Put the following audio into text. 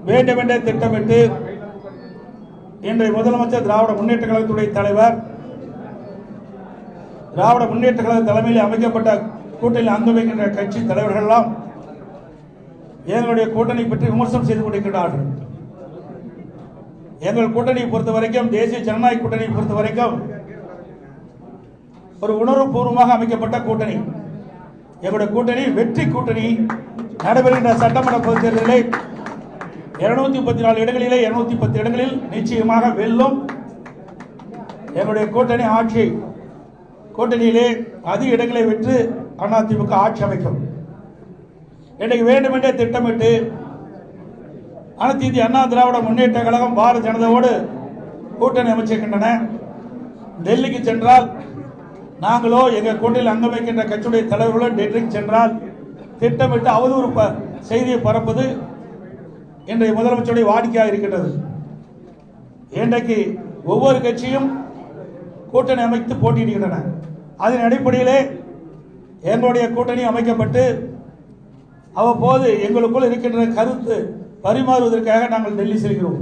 வேண்டுமென்றே திட்டமிட்டு இன்றைய முதலமைச்சர் திராவிட முன்னேற்ற கழகத்துடைய தலைவர் திராவிட முன்னேற்ற கழக தலைமையில் அமைக்கப்பட்ட கூட்டணியில் அங்கம் வைக்கின்ற கட்சி தலைவர்கள் எல்லாம் எங்களுடைய கூட்டணி பற்றி விமர்சனம் செய்து கொண்டிருக்கிறார்கள். எங்கள் கூட்டணியை பொறுத்த வரைக்கும், தேசிய ஜனநாயக கூட்டணியை பொறுத்த வரைக்கும் ஒரு உணர்வுபூர்வமாக அமைக்கப்பட்ட கூட்டணி. எங்களுடைய கூட்டணி வெற்றி கூட்டணி. நடைபெறுகின்ற சட்டமன்ற பொதுத் தேர்தலில் 234 இடங்களிலே 210 இடங்களில் நிச்சயமாக வெல்லும். எங்களுடைய கூட்டணி ஆட்சி கூட்டணியிலே அதிக இடங்களை வென்று அதிமுக ஆட்சி அமைக்கும். இன்றைக்கு வேண்டுமென்றே திட்டமிட்டு அனைத்து இந்திய அண்ணா திராவிட முன்னேற்ற கழகம் பாரதிய ஜனதாவோடு கூட்டணி அமைச்சிருக்கின்றன. டெல்லிக்கு சென்றால் நாங்களோ எங்கள் கூட்டணியில் அங்கம் வைக்கின்ற கட்சியுடைய தலைவர்களோ டெல்லிக்கு சென்றால் திட்டமிட்டு அவதூறு செய்தியை பரப்பது இன்றைய முதலமைச்சருடைய வாடிக்கையாக இருக்கின்றது. இன்றைக்கு ஒவ்வொரு கட்சியும் கூட்டணி அமைத்து போட்டியிடுகின்றன. அதன் அடிப்படையிலே எங்களுடைய கூட்டணி அமைக்கப்பட்டு அவ்வப்போது எங்களுக்குள் இருக்கின்ற கருத்து பரிமாறுவதற்காக நாங்கள் டெல்லி செல்கிறோம்.